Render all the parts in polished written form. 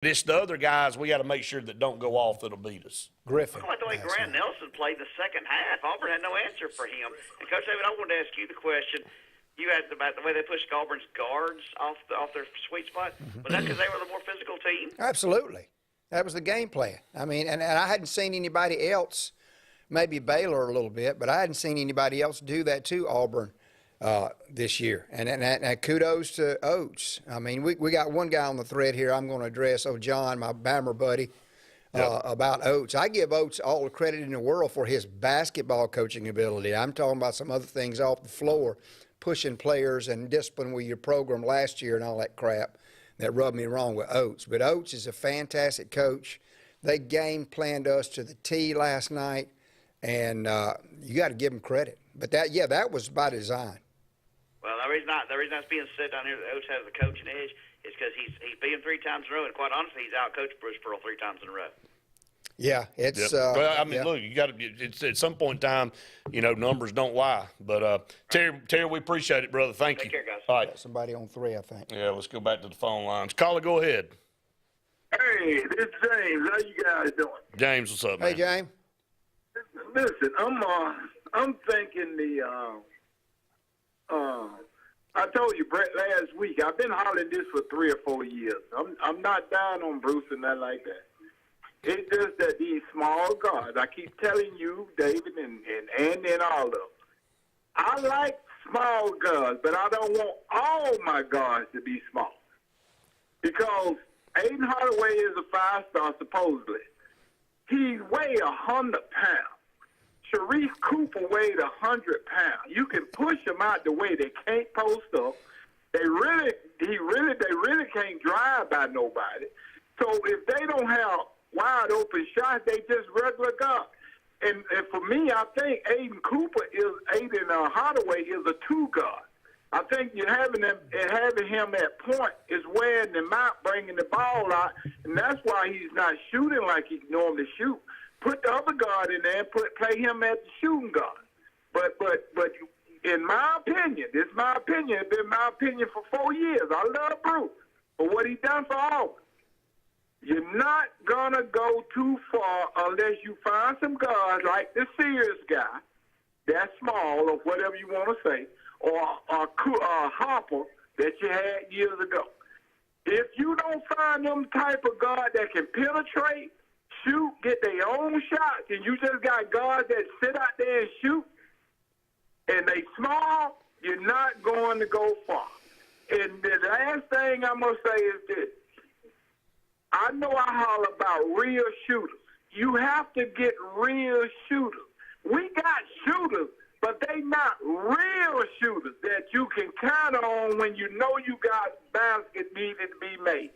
It's the other guys we got to make sure that don't go off that'll beat us. Griffin. I like the way Grant Nelson played the second half. Auburn had no answer for him. And Coach David, I wanted to ask you the question. You asked about the way they pushed Auburn's guards off their sweet spot. Was that because they were the more physical team? Absolutely. That was the game plan. I mean, and I hadn't seen anybody else, maybe Baylor a little bit, but I hadn't seen anybody else do that to Auburn this year. And kudos to Oates. I mean, we got one guy on the thread here I'm going to address, John, my Bammer buddy, about Oates. I give Oates all the credit in the world for his basketball coaching ability. I'm talking about some other things off the floor, pushing players and discipline with your program last year and all that crap that rubbed me wrong with Oates. But Oates is a fantastic coach. They game planned us to the T last night, and you got to give them credit. But that was by design. Well, the reason that's being said down here that Oates has the coaching edge is because he's beaten 3 times in a row, and quite honestly, he's out-coached Bruce Pearl 3 times in a row. Yeah, it's. Well, I mean, look, you got to. It's at some point in time, numbers don't lie. But Terry, we appreciate it, brother. Thank you. Take care, guys. All right. Somebody on 3, I think. Yeah, let's go back to the phone lines. Caller, go ahead. Hey, this is James. How you guys doing? James, what's up, man? Hey, James. Listen, I'm thinking I told you, Brett, last week, I've been hollering this for 3 or 4 years. I'm not down on Bruce and nothing like that. It's just that these small guards, I keep telling you, David, and Andy and all of them, I like small guards, but I don't want all my guards to be small. Because Aiden Hardaway is a 5-star, supposedly. He weighed 100 pounds. Sharif Cooper weighed 100 pounds. You can push them out the way. They can't post up. They really can't drive by nobody. So if they don't have wide open shots, they just regular guard. And for me, I think Aiden Hardaway is a 2 guard. I think you're having him at point is wearing them out, bringing the ball out, and that's why he's not shooting like he normally shoot. Put the other guard in there and play him at the shooting guard. But in my opinion, this is my opinion. It's been my opinion for 4 years. I love Bruce for what he done for Auburn. You're not gonna go too far unless you find some guards like the Sears guy, that's small or whatever you want to say, or Hopper that you had years ago. If you don't find them type of guard that can penetrate, shoot, get their own shots, and you just got guards that sit out there and shoot, and they small, you're not going to go far. And the last thing I'm going to say is this. I know I holler about real shooters. You have to get real shooters. We got shooters, but they not real shooters that you can count on when you know you got basket needed to be made.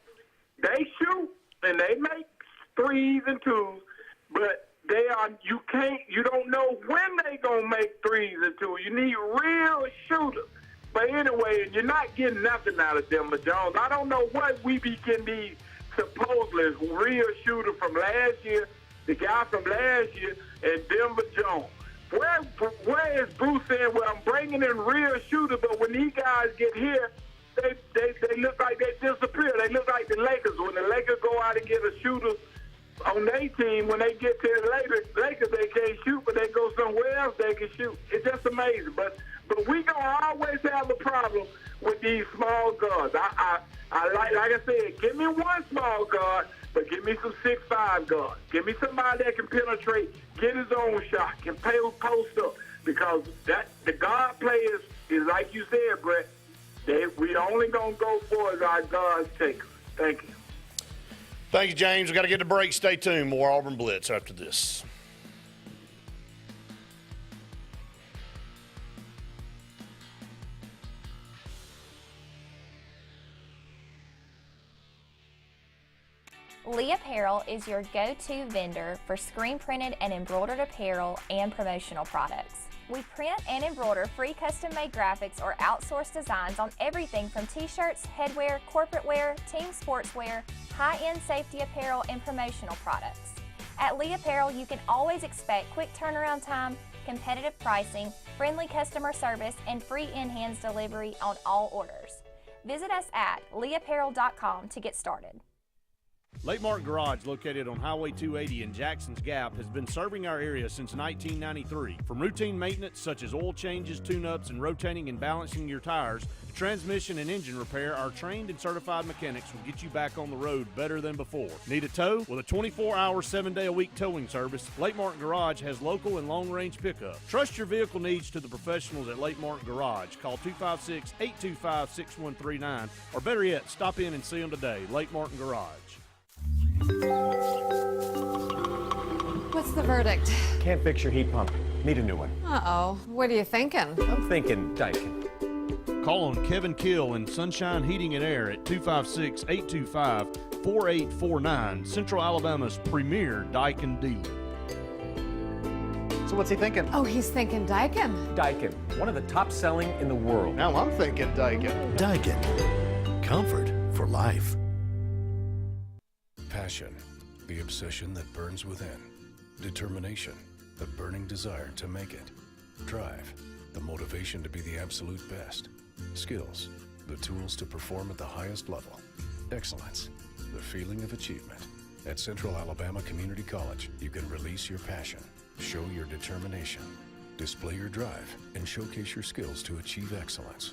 They shoot, and they make 3s and 2s, but you don't know when they gonna make 3s and 2s. You need real shooters. But anyway, you're not getting nothing out of Denver Jones. I don't know what we can be supposedly real shooter from last year, the guy from last year, and Denver Jones. Where is Bruce saying, well, I'm bringing in real shooters, but when these guys get here, they look like they disappear. They look like the Lakers. When the Lakers go out and get a shooter on their team, when they get to the Lakers, they can't shoot, but they go somewhere else, they can shoot. It's just amazing. But we gonna always have a problem with these small guards. I like I said, give me one small guard, but give me some 6'5" guards. Give me somebody that can penetrate, get his own shot, can post up. Because the guard players is like you said, Brett. We only gonna go for as our guards take us. Thank you. Thank you, James. We got to get a break. Stay tuned. More Auburn Blitz after this. Lee Apparel is your go-to vendor for screen-printed and embroidered apparel and promotional products. We print and embroider free custom-made graphics or outsourced designs on everything from t-shirts, headwear, corporate wear, team sportswear, high-end safety apparel, and promotional products. At Lee Apparel, you can always expect quick turnaround time, competitive pricing, friendly customer service, and free in-hands delivery on all orders. Visit us at leeapparel.com to get started. Lake Martin Garage, located on Highway 280 in Jackson's Gap, has been serving our area since 1993. From routine maintenance such as oil changes, tune-ups, and rotating and balancing your tires, to transmission and engine repair, our trained and certified mechanics will get you back on the road better than before. Need a tow? With a 24-hour, 7-day-a-week towing service, Lake Martin Garage has local and long-range pickup. Trust your vehicle needs to the professionals at Lake Martin Garage. Call 256-825-6139, or better yet, stop in and see them today. Lake Martin Garage. What's the verdict? Can't fix your heat pump. Need a new one. Uh-oh. What are you thinking? I'm thinking Daikin. Call on Kevin Kill in Sunshine Heating and Air at 256-825-4849, Central Alabama's premier Daikin dealer. So what's he thinking? Oh, he's thinking Daikin. Daikin, one of the top selling in the world. Now I'm thinking Daikin. Daikin. Comfort for life. Passion, the obsession that burns within. Determination, the burning desire to make it. Drive, the motivation to be the absolute best. Skills, the tools to perform at the highest level. Excellence, the feeling of achievement. At Central Alabama Community College, you can release your passion, show your determination, display your drive, and showcase your skills to achieve excellence.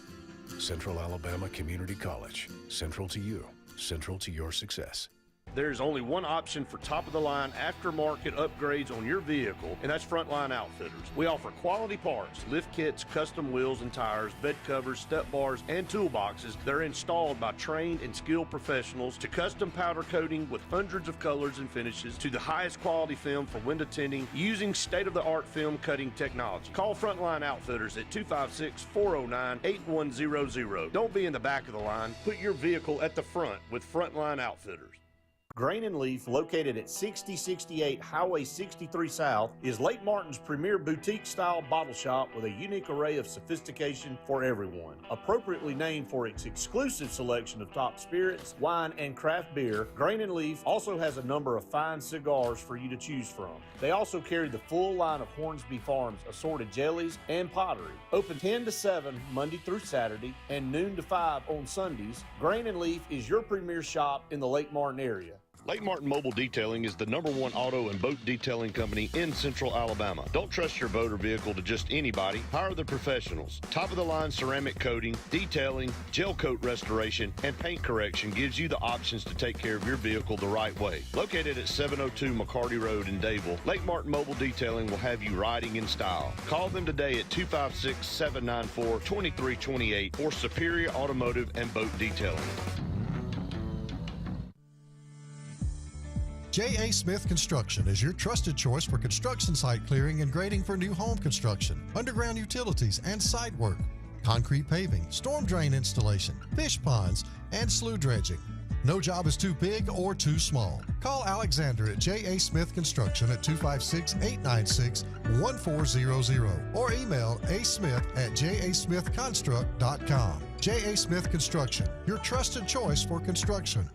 Central Alabama Community College, central to you, central to your success. There's only one option for top-of-the-line aftermarket upgrades on your vehicle, and that's Frontline Outfitters. We offer quality parts, lift kits, custom wheels and tires, bed covers, step bars, and toolboxes that are installed by trained and skilled professionals, to custom powder coating with hundreds of colors and finishes, to the highest quality film for window tinting using state-of-the-art film cutting technology. Call Frontline Outfitters at 256-409-8100. Don't be in the back of the line. Put your vehicle at the front with Frontline Outfitters. Grain and Leaf, located at 6068 Highway 63 South, is Lake Martin's premier boutique-style bottle shop with a unique array of sophistication for everyone. Appropriately named for its exclusive selection of top spirits, wine, and craft beer, Grain and Leaf also has a number of fine cigars for you to choose from. They also carry the full line of Hornsby Farms assorted jellies and pottery. Open 10 to 7 Monday through Saturday and noon to 5 on Sundays, Grain and Leaf is your premier shop in the Lake Martin area. Lake Martin Mobile Detailing is the #1 auto and boat detailing company in Central Alabama. Don't trust your boat or vehicle to just anybody. Hire the professionals. Top-of-the-line ceramic coating, detailing, gel coat restoration, and paint correction gives you the options to take care of your vehicle the right way. Located at 702 McCarty Road in Dadeville, Lake Martin Mobile Detailing will have you riding in style. Call them today at 256-794-2328 for superior automotive and boat detailing. J.A. Smith Construction is your trusted choice for construction site clearing and grading for new home construction, underground utilities and site work, concrete paving, storm drain installation, fish ponds, and slough dredging. No job is too big or too small. Call Alexander at J.A. Smith Construction at 256-896-1400 or email asmith@jasmithconstruct.com. J.A. Smith Construction, your trusted choice for construction.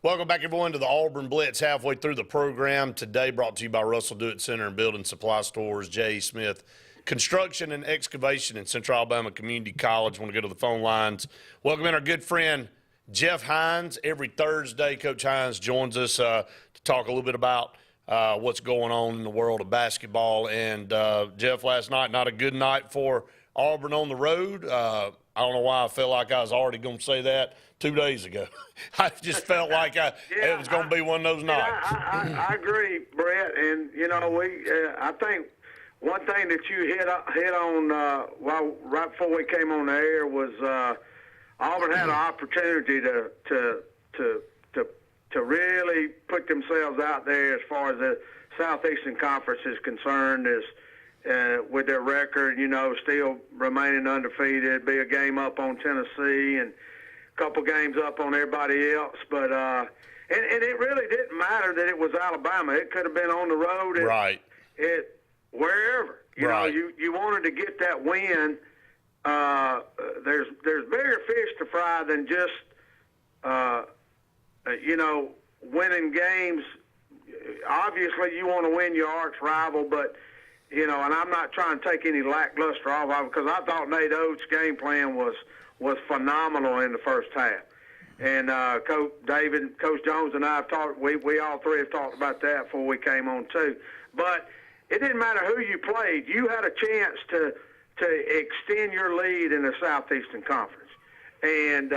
Welcome back, everyone, to the Auburn Blitz, halfway through the program. Today brought to you by Russell Do-It Center and Building Supply Stores, J.A. Smith Construction and Excavation in Central Alabama Community College. Want to go to the phone lines. Welcome in our good friend, Jeff Hines. Every Thursday, Coach Hines joins us to talk a little bit about what's going on in the world of basketball. And, Jeff, last night, not a good night for Auburn on the road. I don't know why I felt like I was already going to say that 2 days ago. I just felt like it was going to be one of those nights. I agree, Brett. And, you know, I think one thing that you hit on right before we came on the air was Auburn had an opportunity to really put themselves out there as far as the Southeastern Conference is concerned, with their record, you know, still remaining undefeated, be a game up on Tennessee and a couple games up on everybody else. But and it really didn't matter that it was Alabama. It could have been on the road. Right. wherever. You know, you wanted to get that win. There's bigger fish to fry than just winning games. Obviously, you want to win your arch rival, but and I'm not trying to take any lackluster off of it, because I thought Nate Oates' game plan was phenomenal in the first half. And Coach Jones and I have talked. We all three have talked about that before we came on too. But it didn't matter who you played. You had a chance to extend your lead in the Southeastern Conference. And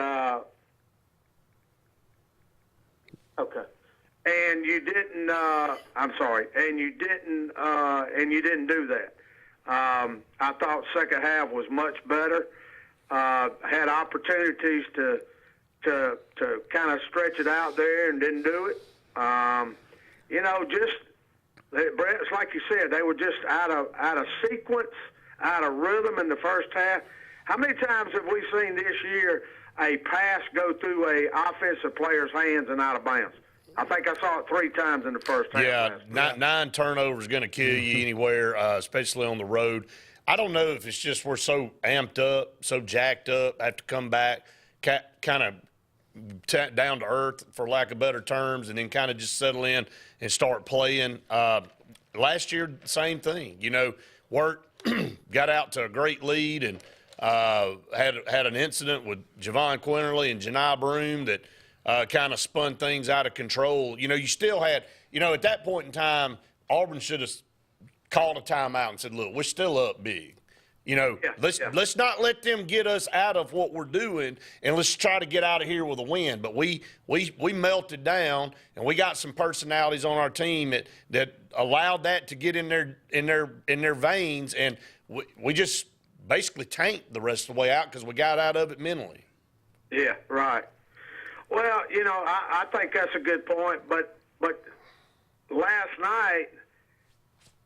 and you didn't. I'm sorry. And you didn't. And you didn't do that. I thought second half was much better. Had opportunities to kind of stretch it out there and didn't do it. Brett, it's like you said, they were just out of sequence, out of rhythm in the first half. How many times have we seen this year a pass go through a offensive player's hands and out of bounds? I think I saw it 3 times in the first half. Yeah, 9 turnovers going to kill you anywhere, especially on the road. I don't know if it's just we're so amped up, so jacked up, have to come back, kind of down to earth, for lack of better terms, and then kind of just settle in and start playing. Last year, same thing. Wirt got out to a great lead and had an incident with Javon Quinterly and Janai Broom that kind of spun things out of control. You still had, at that point in time, Auburn should have called a timeout and said, look, we're still up big. Let's not let them get us out of what we're doing, and let's try to get out of here with a win. But we melted down, and we got some personalities on our team that allowed that to get in their veins, and we just basically tanked the rest of the way out because we got out of it mentally. Yeah, right. Well, I think that's a good point, but last night,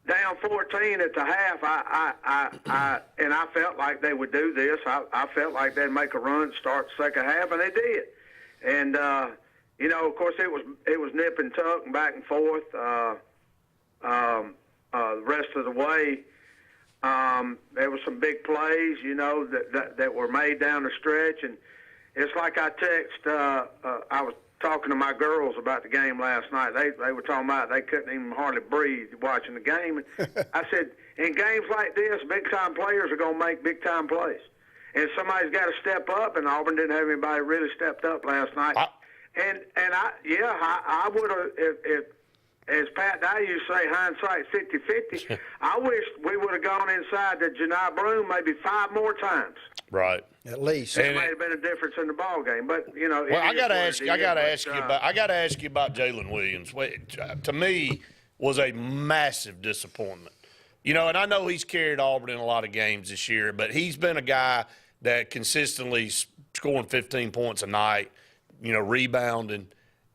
down 14 at the half, I felt like they would do this. I felt like they'd make a run, start the second half, and they did. And of course, it was nip and tuck and back and forth the rest of the way. There were some big plays, that were made down the stretch, and it's like I was talking to my girls about the game last night. They were talking about they couldn't even hardly breathe watching the game. And I said, in games like this, big-time players are going to make big-time plays. And somebody's got to step up, and Auburn didn't have anybody really stepped up last night. I would have, if as Pat Dye used to say, hindsight 50-50, I wish we would have gone inside to Janai Broom maybe 5 more times. Right. At least. It might have been a difference in the ball game, but Well, I got to ask you about Jalen Williams. To me, was a massive disappointment. And I know he's carried Auburn in a lot of games this year, but he's been a guy that consistently scoring 15 points a night, rebounding.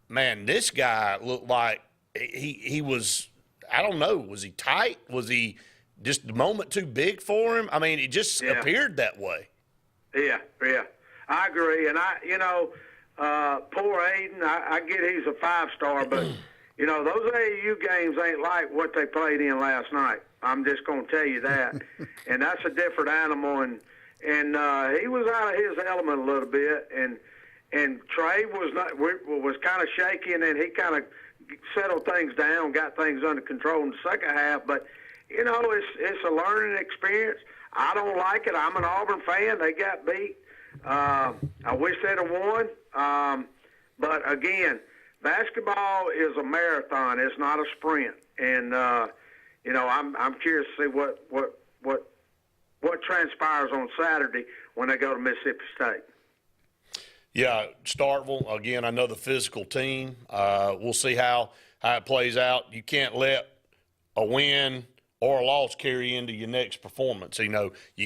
Man, this guy looked like he was. I don't know. Was he tight? Was he just the moment too big for him? I mean, it just appeared that way. Yeah, I agree. And poor Aiden, I get he's a 5-star, but those AAU games ain't like what they played in last night. I'm just going to tell you that. And that's a different animal. And he was out of his element a little bit. And Trey was kind of shaky, and then he kind of settled things down, got things under control in the second half. But it's a learning experience. I don't like it. I'm an Auburn fan. They got beat. I wish they'd have won. But again, basketball is a marathon. It's not a sprint. And I'm curious to see what transpires on Saturday when they go to Mississippi State. Yeah, Starkville, again, another physical team. We'll see how it plays out. You can't let a win or a loss carry into your next performance. You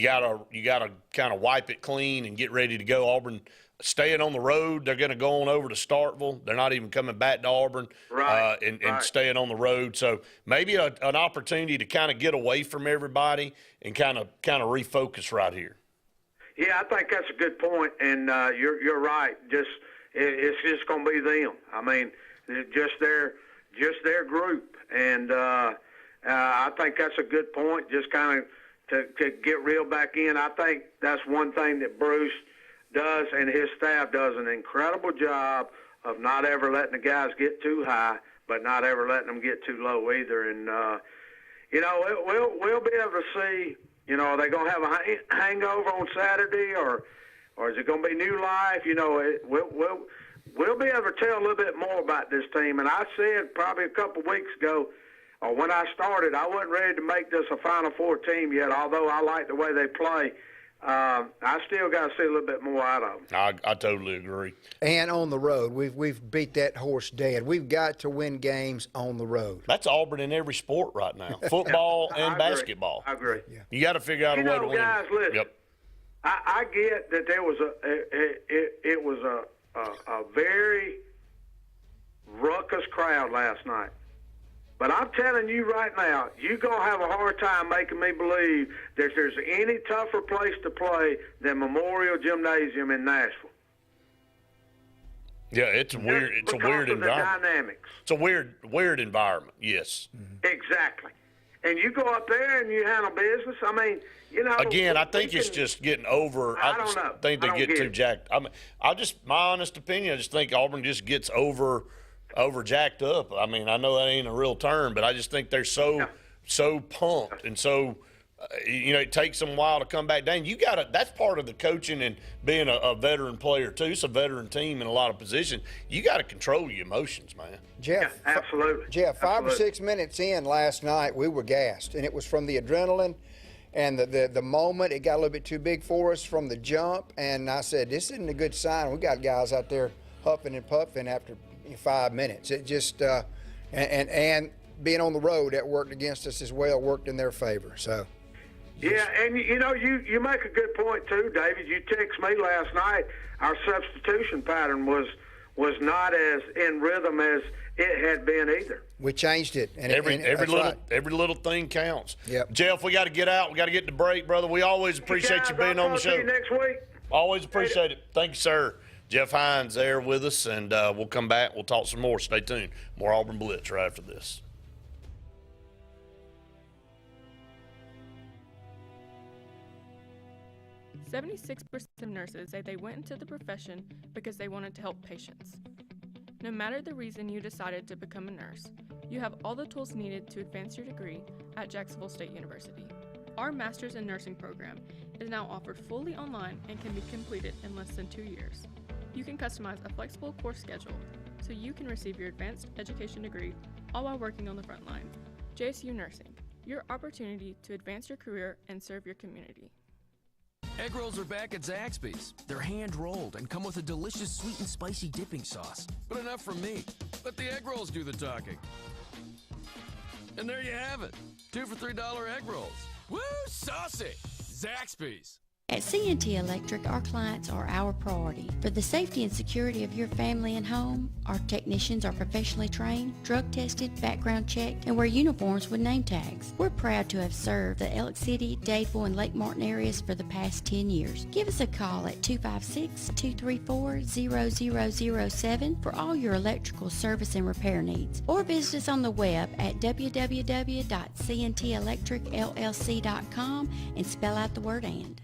gotta kind of wipe it clean and get ready to go. Auburn staying on the road, they're going to go on over to Starkville. They're not even coming back to Auburn, and staying on the road. So maybe an opportunity to kind of get away from everybody and kind of refocus right here. Yeah, I think that's a good point, and you're right. It's just going to be them. I mean, just their group, and I think that's a good point, just kind of to get reeled back in. I think that's one thing that Bruce does and his staff does an incredible job of not ever letting the guys get too high, but not ever letting them get too low either. And, we'll be able to see, are they going to have a hangover on Saturday or is it going to be new life? We'll be able to tell a little bit more about this team. And I said probably a couple of weeks ago, or when I started, I wasn't ready to make this a Final Four team yet, although I like the way they play. I still got to see a little bit more out of them. I totally agree. And on the road, we've beat that horse dead. We've got to win games on the road. That's Auburn in every sport right now, football and basketball. I agree. Yeah. You got to figure out a way to win. Guys, listen. Yep. I get that there was it was a very ruckus crowd last night. But I'm telling you right now, you're going to have a hard time making me believe that there's any tougher place to play than Memorial Gymnasium in Nashville. Yeah, it's a weird environment. Dynamics. It's a weird environment, yes. Mm-hmm. Exactly. And you go up there and you handle business. I mean, Again, I think it's just getting over. I don't know. Think they get too jacked. I mean, my honest opinion, I just think Auburn just gets over jacked up. I mean, I know that ain't a real term, but I just think they're so pumped and so it takes them a while to come back down. That's part of the coaching and being a veteran player too. It's a veteran team in a lot of positions. You got to control your emotions, man. Jeff, yeah, absolutely. Jeff, 5 or 6 minutes in last night, we were gassed, and it was from the adrenaline and the moment. It got a little bit too big for us from the jump, and I said, this isn't a good sign. We got guys out there huffing and puffing after 5 minutes. It just and being on the road, that worked against us as well, worked in their favor. So yeah, and you make a good point too, David. You text me last night. Our substitution pattern was not as in rhythm as it had been either. We changed it, and every little thing counts. Yep. Jeff, we got to get out. We got to get to break, brother. We always appreciate you being on the show. See you next week. Always appreciate it. Thank you, sir. Jeff Hines there with us, and we'll come back. We'll talk some more. Stay tuned. More Auburn Blitz right after this. "76% of nurses say they went into the profession because they wanted to help patients. No matter the reason you decided to become a nurse, you have all the tools needed to advance your degree at Jacksonville State University. Our Master's in Nursing program is now offered fully online and can be completed in less than 2 years. You can customize a flexible course schedule so you can receive your advanced education degree all while working on the front line. JSU Nursing, your opportunity to advance your career and serve your community." Egg rolls are back at Zaxby's. They're hand-rolled and come with a delicious sweet and spicy dipping sauce. But enough from me. Let the egg rolls do the talking. And there you have it. 2 for $3 egg rolls. Woo, saucy! Zaxby's. At C&T Electric, our clients are our priority. For the safety and security of your family and home, our technicians are professionally trained, drug tested, background checked, and wear uniforms with name tags. We're proud to have served the Elk City, Dadeville, and Lake Martin areas for the past 10 years. Give us a call at 256-234-0007 for all your electrical service and repair needs, or visit us on the web at www.cntelectricllc.com and spell out the word "and."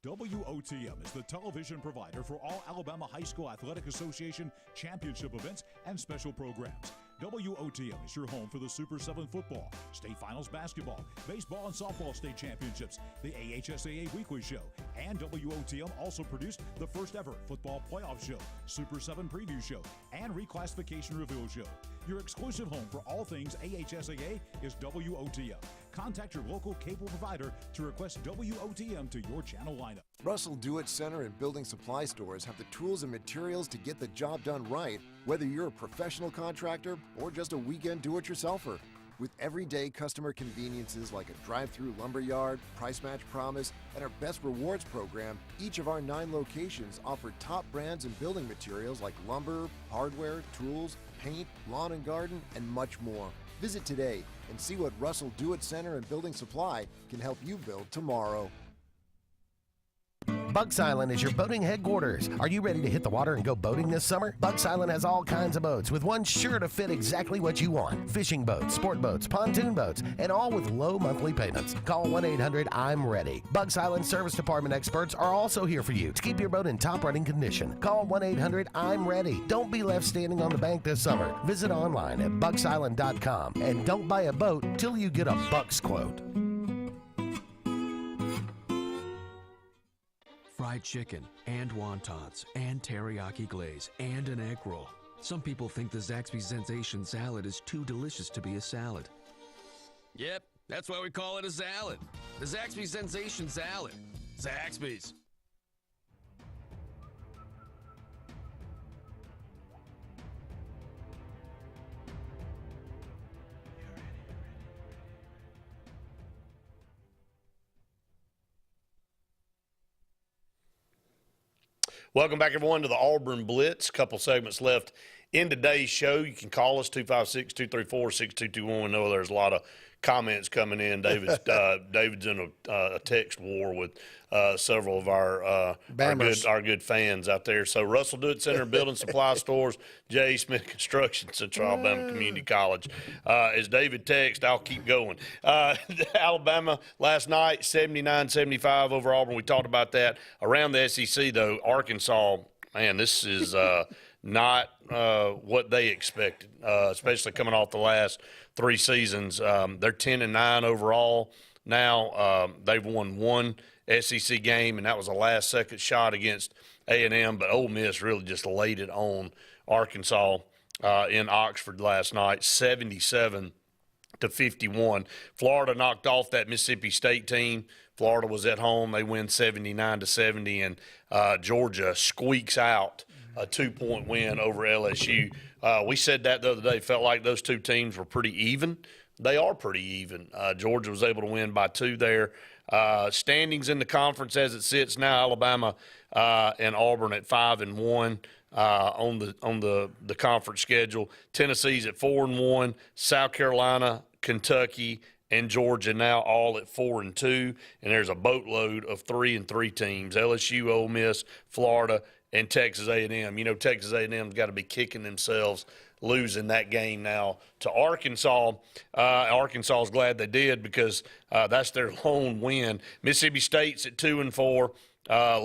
WOTM is the television provider for all Alabama High School Athletic Association championship events and special programs. WOTM is your home for the Super 7 football, state finals basketball, baseball and softball state championships, the AHSAA weekly show, and WOTM also produced the first ever football playoff show, Super 7 preview show, and reclassification reveal show. Your exclusive home for all things AHSAA is WOTM. Contact your local cable provider to request WOTM to your channel lineup. Russell Do-It Center and building supply stores have the tools and materials to get the job done right, whether you're a professional contractor or just a weekend do-it-yourselfer. With everyday customer conveniences like a drive-through lumberyard, price match promise, and our best rewards program, each of our 9 locations offer top brands and building materials like lumber, hardware, tools, paint, lawn and garden, and much more. Visit today and see what Russell Do-It Center and Building Supply can help you build tomorrow. Bucks Island is your boating headquarters. Are you ready to hit the water and go boating this summer? Bucks Island has all kinds of boats, with one sure to fit exactly what you want. Fishing boats, sport boats, pontoon boats, and all with low monthly payments. Call 1-800-I'm-READY. Bucks Island Service Department experts are also here for you to keep your boat in top running condition. Call 1-800-I'm-READY. Don't be left standing on the bank this summer. Visit online at bucksisland.com and don't buy a boat till you get a Bucks quote. Fried chicken, and wontons, and teriyaki glaze, and an egg roll. Some people think the Zaxby's Sensation Salad is too delicious to be a salad. Yep, that's why we call it a salad. The Zaxby's Sensation Salad. Zaxby's. Welcome back, everyone, to the Auburn Blitz. A couple segments left in today's show. You can call us, 256-234-6221. I know there's a lot of comments coming in. David's in a text war with several of our good fans out there. So Russell Dewitt Center Building Supply Stores, J. Smith Construction, Central Alabama Community College. As David texts, I'll keep going. Alabama last night, 79-75 over Auburn. We talked about that. Around the SEC, though, Arkansas, man, this is not what they expected, especially coming off the last 3 seasons. They're 10-9 overall now. They've won one SEC game, and that was a last-second shot against A&M. But Ole Miss really just laid it on Arkansas in Oxford last night, 77-51. Florida knocked off that Mississippi State team. Florida was at home. They win 79-70, and Georgia squeaks out a 2-point win over LSU. We said that the other day. Felt like those two teams were pretty even. They are pretty even. Georgia was able to win by 2 there. Standings in the conference as it sits now: Alabama and Auburn at 5-1 on the conference schedule. Tennessee's at 4-1. South Carolina, Kentucky, and Georgia now all at 4-2. And there's a boatload of 3-3 teams: LSU, Ole Miss, Florida, and Texas A&M. You know, Texas A&M's got to be kicking themselves losing that game now to Arkansas. Arkansas is glad they did because that's their lone win. Mississippi State's at 2-4,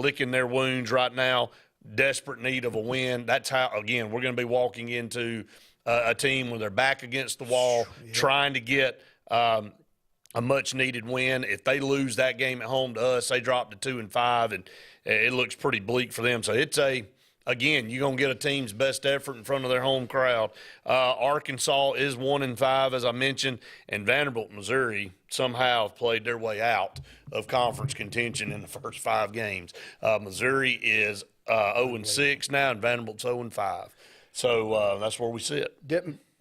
licking their wounds right now, desperate need of a win. That's how, again, we're going to be walking into a team with their back against the wall, trying to get a much-needed win. If they lose that game at home to us, they drop to 2-5, and it looks pretty bleak for them. So it's again, you're going to get a team's best effort in front of their home crowd. Arkansas is 1-5, as I mentioned, and Vanderbilt, Missouri, somehow have played their way out of conference contention in the first 5 games. Missouri is 0-6 now, and Vanderbilt's 0-5. So that's where we sit.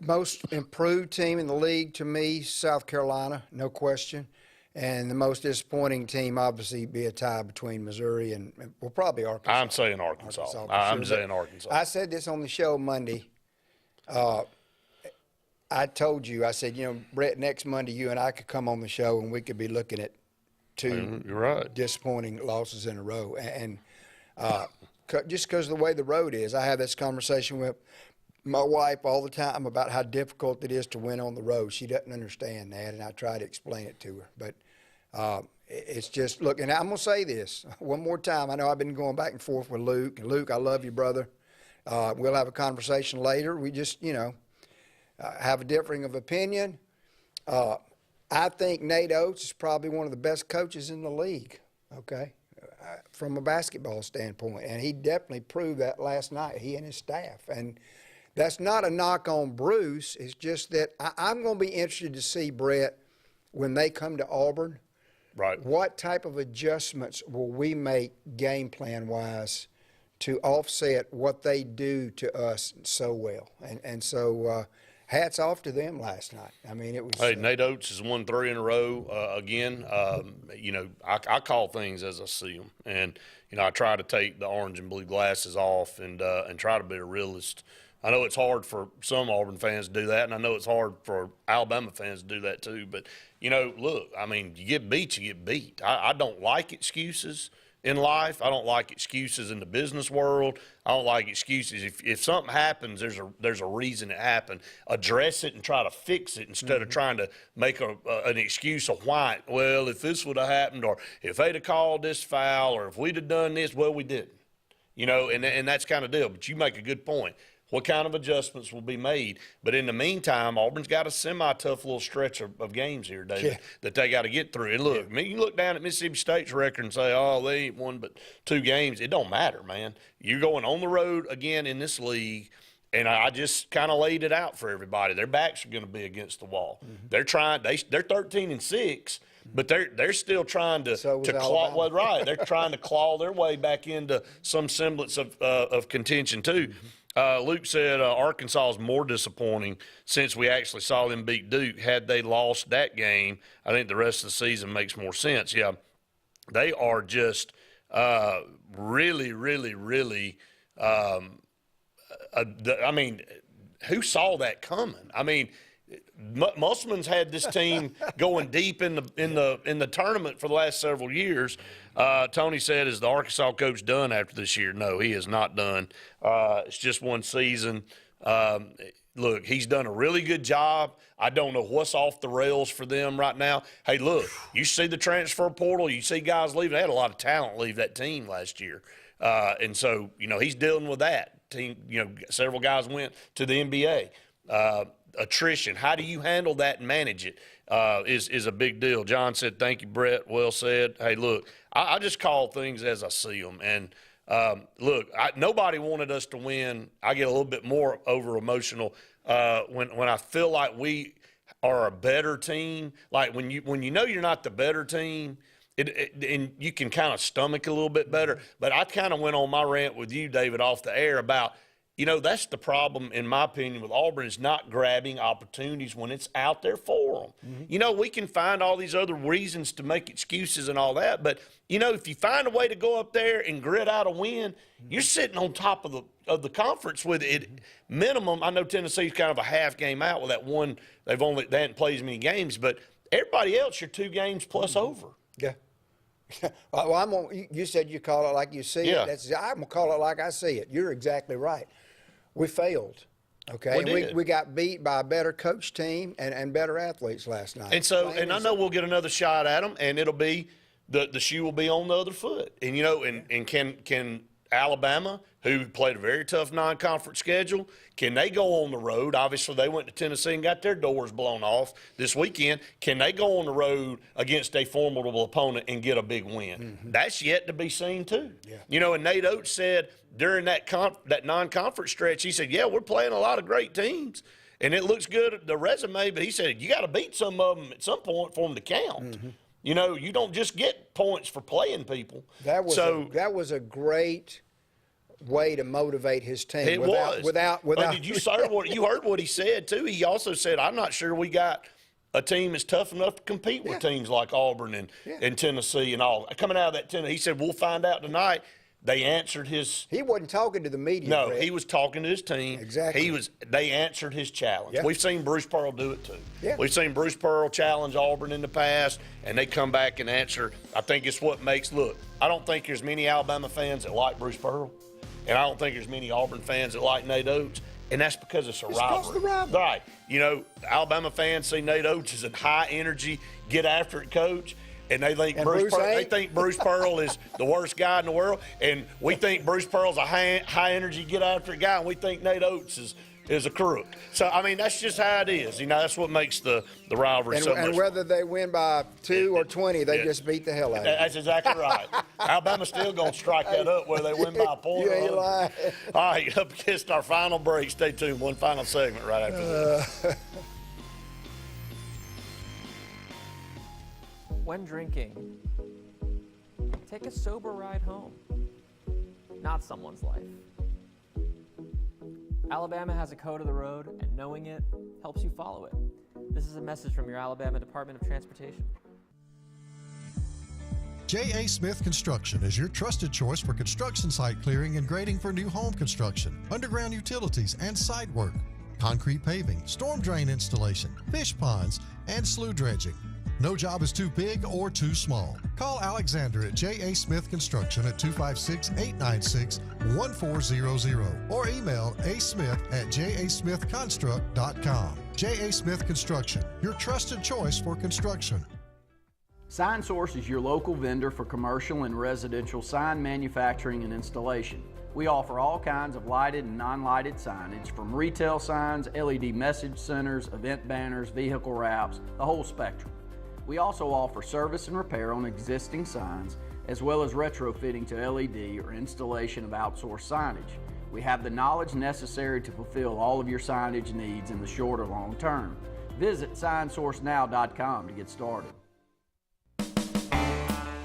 Most improved team in the league to me, South Carolina, no question. And the most disappointing team, obviously, be a tie between Missouri and well, probably Arkansas. I'm saying Arkansas. I'm saying Arkansas. I said this on the show Monday. I told you, I said, you know, Brett, next Monday you and I could come on the show and we could be looking at 2 You're right. disappointing losses in a row. And just because of the way the road is, I have this conversation with my wife all the time about how difficult it is to win on the road. She doesn't understand that, and I try to explain it to her. But it's just, look, and I'm going to say this one more time. I know I've been going back and forth with Luke. And Luke, I love you, brother. We'll have a conversation later. We just, have a differing of opinion. I think Nate Oates is probably one of the best coaches in the league, okay, from a basketball standpoint. And he definitely proved that last night, he and his staff. And that's not a knock on Bruce. It's just that I'm going to be interested to see, Brett, when they come to Auburn, right, what type of adjustments will we make game plan-wise to offset what they do to us so well. And so hats off to them last night. I mean, it was. Hey, Nate Oates has won 3 in a row again. I call things as I see them. And, I try to take the orange and blue glasses off and try to be a realist. I know it's hard for some Auburn fans to do that, and I know it's hard for Alabama fans to do that too. But, look, I mean, you get beat, you get beat. I don't like excuses, in life. I don't like excuses in the business world. I don't like excuses. If something happens, there's a reason it happened. Address it and try to fix it instead of trying to make an excuse of why. Well, if this would have happened, or if they'd have called this foul, or if we'd have done this, well, we didn't. You know, and that's kind of deal. But you make a good point. What kind of adjustments will be made? But in the meantime, Auburn's got a semi-tough little stretch of games here, David, that they got to get through. And look, I mean, you look down at Mississippi State's record and say, oh, they ain't won but 2 games. It don't matter, man. You're going on the road again in this league, and I just kind of laid it out for everybody. Their backs are going to be against the wall. They're trying. They're 13-6. But they're still trying to claw. Well, right, they're trying to claw their way back into some semblance of contention too. Luke said Arkansas is more disappointing since we actually saw them beat Duke. Had they lost that game, I think the rest of the season makes more sense. Yeah, they are just really, really, really. I mean, who saw that coming? I mean. Musselman's had this team going deep in the tournament for the last several years. Tony said, "Is the Arkansas coach done after this year?" No, he is not done. It's just one season. Look, he's done a really good job. I don't know what's off the rails for them right now. Hey, look, you see the transfer portal. You see guys leaving. They had a lot of talent leave that team last year, and so he's dealing with that team. Several guys went to the NBA. Attrition. How do you handle that and manage it is a big deal. John said, thank you, Brett. Well said. Hey, look, I just call things as I see them. And, look, nobody wanted us to win. I get a little bit more over-emotional when I feel like we are a better team. Like when you know you're not the better team, and you can kind of stomach a little bit better. But I kind of went on my rant with you, David, off the air about – that's the problem, in my opinion, with Auburn is not grabbing opportunities when it's out there for them. We can find all these other reasons to make excuses and all that, but, if you find a way to go up there and grit out a win, you're sitting on top of the conference with it. Minimum, I know Tennessee's kind of a half game out with that one. They hadn't played as many games, but everybody else, you're 2 games plus over. Yeah. Well, you said you call it like you see it. I'm going to call it like I see it. You're exactly right. We failed, okay? We got beat by a better coach team and better athletes last night. And so, and I know we'll get another shot at them, and it'll be the shoe will be on the other foot. And and can Alabama, who played a very tough non-conference schedule, can they go on the road? Obviously, they went to Tennessee and got their doors blown off this weekend. Can they go on the road against a formidable opponent and get a big win? That's yet to be seen, too. Yeah. And Nate Oates said during that non-conference stretch, he said, yeah, we're playing a lot of great teams, and it looks good at the resume, but he said you got to beat some of them at some point for them to count. You don't just get points for playing people. That was a great way to motivate his team. It was. But did you heard what he said too? He also said, "I'm not sure we got a team that's tough enough to compete with teams like Auburn and Tennessee and all." Coming out of that Tennessee, he said, "We'll find out tonight." They answered his. He wasn't talking to the media. No, Brett. He was talking to his team. Exactly. They answered his challenge. Yeah. We've seen Bruce Pearl do it too. Yeah. We've seen Bruce Pearl challenge Auburn in the past, and they come back and answer. I think it's what makes. Look, I don't think there's many Alabama fans that like Bruce Pearl, and I don't think there's many Auburn fans that like Nate Oates, and that's because it's a rivalry. Right. Alabama fans see Nate Oates as a high energy, get after it coach. And they think Bruce Pearl is the worst guy in the world, and we think Bruce Pearl's a high energy, get after it guy, and we think Nate Oates is a crook. So I mean, that's just how it is. That's what makes the rivalry so much. And whether they win by 2 or 20, they just beat the hell out of it. That's exactly right. Alabama's still gonna strike that up whether they win by a point. You ain't lying. All right, up against our final break. Stay tuned. One final segment right after this. When drinking, take a sober ride home, not someone's life. Alabama has a code of the road, and knowing it helps you follow it. This is a message from your Alabama Department of Transportation. J.A. Smith Construction is your trusted choice for construction site clearing and grading for new home construction, underground utilities and site work, concrete paving, storm drain installation, fish ponds, and slough dredging. No job is too big or too small. Call Alexander at J.A. Smith Construction at 256-896-1400 or email asmith@jasmithconstruct.com. J.A. Smith Construction, your trusted choice for construction. Sign Source is your local vendor for commercial and residential sign manufacturing and installation. We offer all kinds of lighted and non-lighted signage, from retail signs, LED message centers, event banners, vehicle wraps, the whole spectrum. We also offer service and repair on existing signs, as well as retrofitting to LED or installation of outsourced signage. We have the knowledge necessary to fulfill all of your signage needs in the short or long term. Visit signsourcenow.com to get started.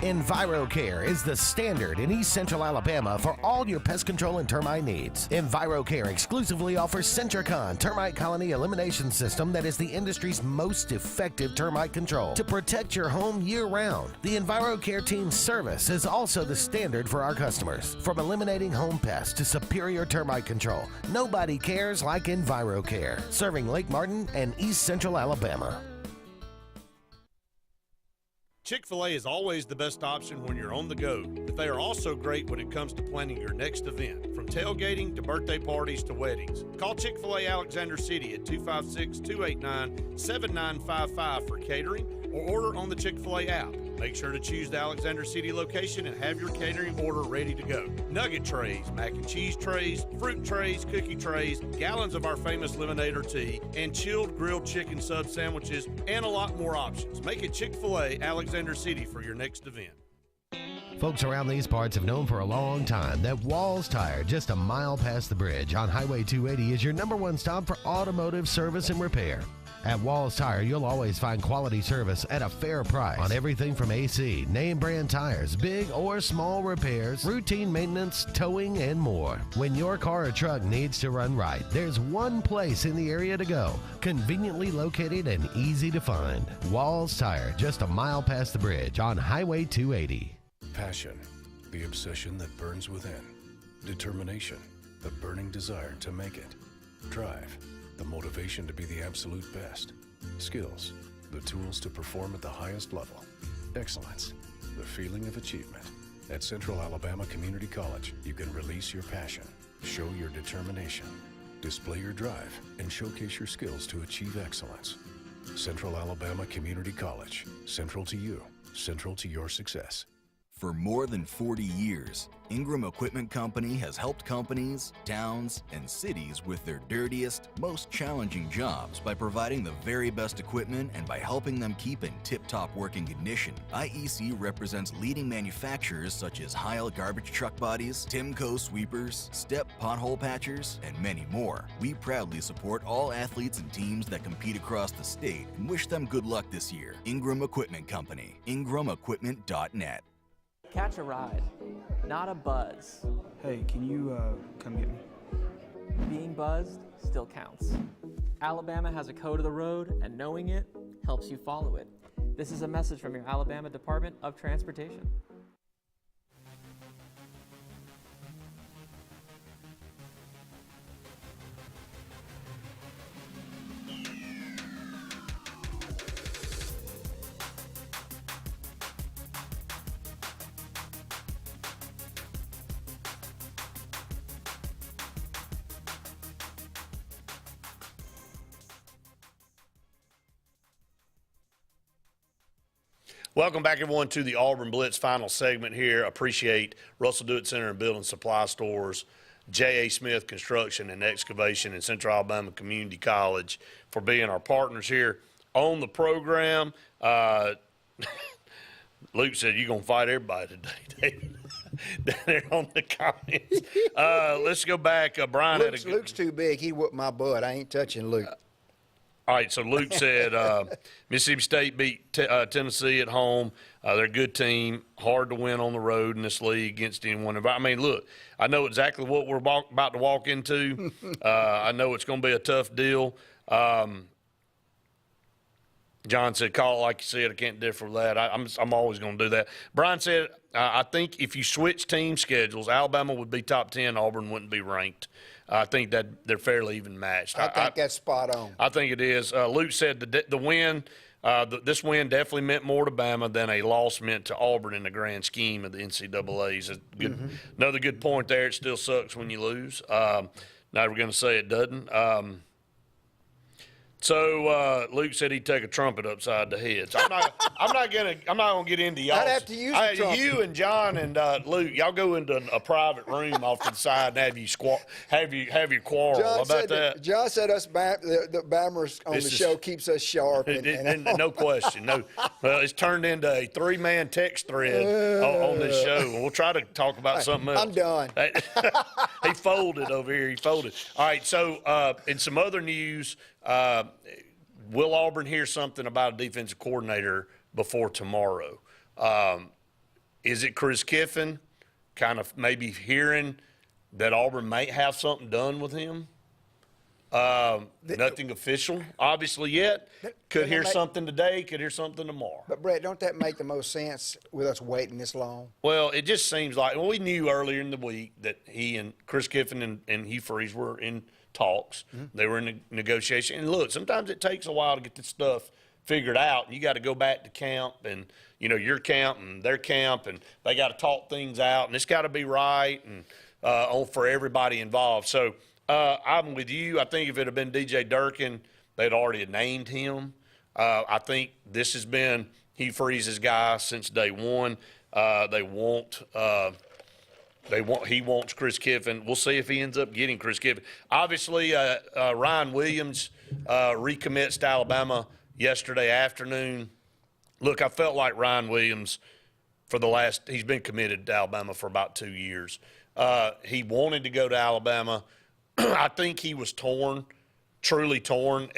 EnviroCare is the standard in East Central Alabama for all your pest control and termite needs. EnviroCare exclusively offers Centricon termite colony elimination system that is the industry's most effective termite control to protect your home year-round. The EnviroCare team's service is also the standard for our customers. From eliminating home pests to superior termite control, nobody cares like EnviroCare, serving Lake Martin and East Central Alabama. Chick-fil-A is always the best option when you're on the go, but they are also great when it comes to planning your next event, from tailgating to birthday parties to weddings. Call Chick-fil-A Alexander City at 256-289-7955 for catering or order on the Chick-fil-A app. Make sure to choose the Alexander City location and have your catering order ready to go. Nugget trays, mac and cheese trays, fruit trays, cookie trays, gallons of our famous lemonade or tea, and chilled grilled chicken sub sandwiches, and a lot more options. Make it Chick-fil-A Alexander City for your next event. Folks around these parts have known for a long time that Walls Tire, just a mile past the bridge on Highway 280, is your #1 stop for automotive service and repair. At Walls Tire, you'll always find quality service at a fair price on everything from AC, name brand tires, big or small repairs, routine maintenance, towing, and more. When your car or truck needs to run right, there's one place in the area to go, conveniently located and easy to find. Walls Tire, just a mile past the bridge on Highway 280. Passion, the obsession that burns within. Determination, the burning desire to make it. Drive, the motivation to be the absolute best. Skills, the tools to perform at the highest level. Excellence, the feeling of achievement. At Central Alabama Community College, you can release your passion, show your determination, display your drive, and showcase your skills to achieve excellence. Central Alabama Community College, central to you, central to your success. For more than 40 years, Ingram Equipment Company has helped companies, towns, and cities with their dirtiest, most challenging jobs by providing the very best equipment and by helping them keep in tip-top working condition. IEC represents leading manufacturers such as Heil garbage truck bodies, Timco sweepers, Step pothole patchers, and many more. We proudly support all athletes and teams that compete across the state and wish them good luck this year. Ingram Equipment Company, ingramequipment.net. Catch a ride, not a buzz. Hey, can you come get me? Being buzzed still counts. Alabama has a code of the road, and knowing it helps you follow it. This is a message from your Alabama Department of Transportation. Welcome back, everyone, to the Auburn Blitz final segment here. Appreciate Russell Dewitt Center and Building Supply Stores, J.A. Smith Construction and Excavation, and Central Alabama Community College for being our partners here on the program. Luke said you're going to fight everybody today, David. Down there on the comments. Let's go back. Brian Luke's too big. He whooped my butt. I ain't touching Luke. All right, so Luke said Mississippi State beat Tennessee at home. They're a good team, hard to win on the road in this league against anyone. I mean, look, I know exactly what we're about to walk into. I know it's going to be a tough deal. John said, call it like you said. I can't differ with that. I'm always going to do that. Brian said, I think if you switch team schedules, Alabama would be top 10, Auburn wouldn't be ranked. I think that they're fairly even matched. I think that's spot on. I think it is. Luke said the win This win definitely meant more to Bama than a loss meant to Auburn in the grand scheme of the NCAA's. Another good point there. It still sucks when you lose. Now we're going to say it doesn't. So Luke said he'd take a trumpet upside the head. So I'm not gonna get into y'all. I'd have to use a trumpet. You and John and Luke, y'all go into a private room off to the side and have your quarrel. How about that? John said the Bammers on the show keeps us sharp. And no question. No, well, it's turned into a 3-man text thread on this show. We'll try to talk about something else. I'm done. He folded over here. He folded. All right. So in some other news. Will Auburn hear something about a defensive coordinator before tomorrow? Is it Chris Kiffin kind of maybe hearing that Auburn might have something done with him? Nothing official, obviously, yet. Could hear something today, could hear something tomorrow. But, Brett, don't that make the most sense with us waiting this long? Well, it just seems like we knew earlier in the week that he and Chris Kiffin and Hugh Freeze were in talks. They were in negotiation. And look, sometimes it takes a while to get this stuff figured out. You got to go back to camp and, your camp and their camp, and they got to talk things out, and it's got to be right and for everybody involved. So I'm with you. I think if it had been DJ Durkin, they'd already named him. I think this has been Hugh Freeze's guy since day one. He wants Chris Kiffin. We'll see if he ends up getting Chris Kiffin. Obviously, Ryan Williams recommits to Alabama yesterday afternoon. Look, I felt like Ryan Williams he's been committed to Alabama for about 2 years. He wanted to go to Alabama. I think he was truly torn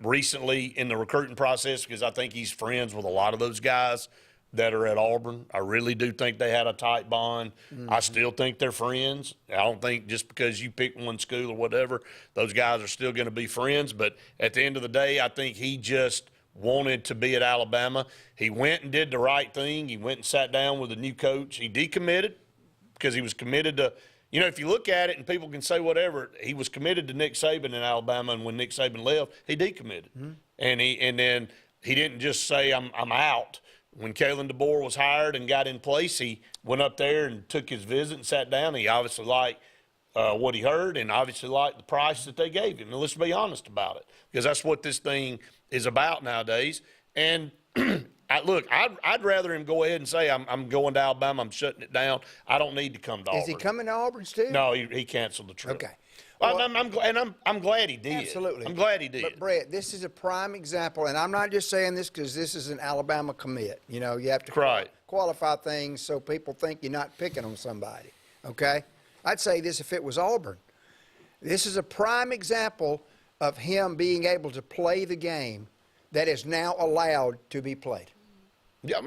recently in the recruiting process because I think he's friends with a lot of those guys that are at Auburn. I really do think they had a tight bond. I still think they're friends. I don't think just because you pick one school or whatever, those guys are still going to be friends. But at the end of the day, I think he just wanted to be at Alabama. He went and did the right thing. He went and sat down with a new coach. He decommitted because he was committed to – if you look at it and people can say whatever, he was committed to Nick Saban in Alabama, and when Nick Saban left, he decommitted. And then he didn't just say, I'm out. When Kalen DeBoer was hired and got in place, he went up there and took his visit and sat down. He obviously liked what he heard and obviously liked the price that they gave him. And let's be honest about it, because that's what this thing is about nowadays. And I'd rather him go ahead and say, I'm going to Alabama, I'm shutting it down. I don't need to come to Auburn. Is he coming to Auburn still? No, he canceled the trip. Okay. Well, I'm glad he did. Absolutely. I'm glad he did. But, Brett, this is a prime example, and I'm not just saying this because this is an Alabama commit. You have to qualify things so people think you're not picking on somebody, okay? I'd say this if it was Auburn. This is a prime example of him being able to play the game that is now allowed to be played. Yeah,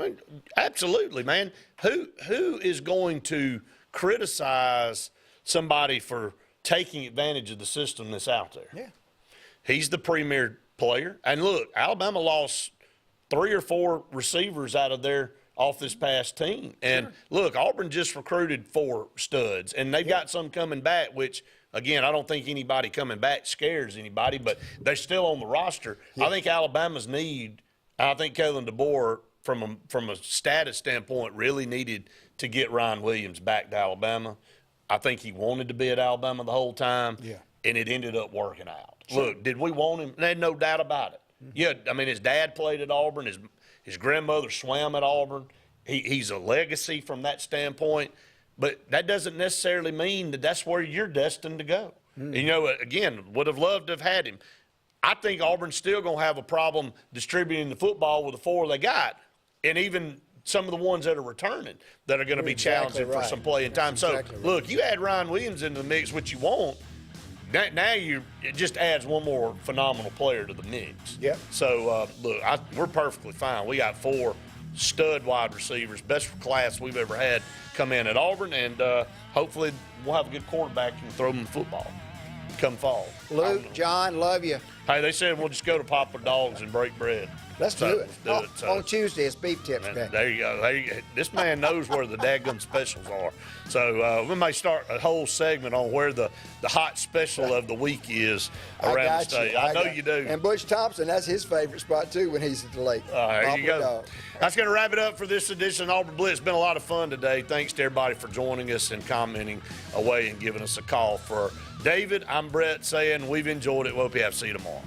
absolutely, man. Who is going to criticize somebody for taking advantage of the system that's out there? Yeah. He's the premier player. And look, Alabama lost 3 or 4 receivers off this past team. And look, Auburn just recruited 4 studs, and they've got some coming back, which, again, I don't think anybody coming back scares anybody, but they're still on the roster. I think Alabama's I think Kalen DeBoer, from a status standpoint, really needed to get Ryan Williams back to Alabama. I think he wanted to be at Alabama the whole time, and it ended up working out. Sure. Look, did we want him? There's no doubt about it. Yeah, his dad played at Auburn. His grandmother swam at Auburn. He's a legacy from that standpoint, but that doesn't necessarily mean that that's where you're destined to go. Again, would have loved to have had him. I think Auburn's still going to have a problem distributing the football with the 4 they got, and even some of the ones that are returning that are going to be challenging for some playing time. Look, you add Ryan Williams into the mix, which you want. Now it just adds one more phenomenal player to the mix. Yep. So, look, we're perfectly fine. We got 4 stud wide receivers, best class we've ever had come in at Auburn, and hopefully we'll have a good quarterback and throw them the football come fall. Luke, John, love you. Hey, they said we'll just go to Papa Dogs and break bread. Let's do it. Let's do it. On Tuesday, it's beef tips day. There you go. This man knows where the daggum specials are. So we may start a whole segment on where the hot special of the week is around the state. I know you do. And Butch Thompson, that's his favorite spot, too, when he's at the lake. There you go. That's going to wrap it up for this edition of Auburn Blitz. It's been a lot of fun today. Thanks to everybody for joining us and commenting away and giving us a call. For David, I'm Brett saying we've enjoyed it. We'll hope you have to see you tomorrow.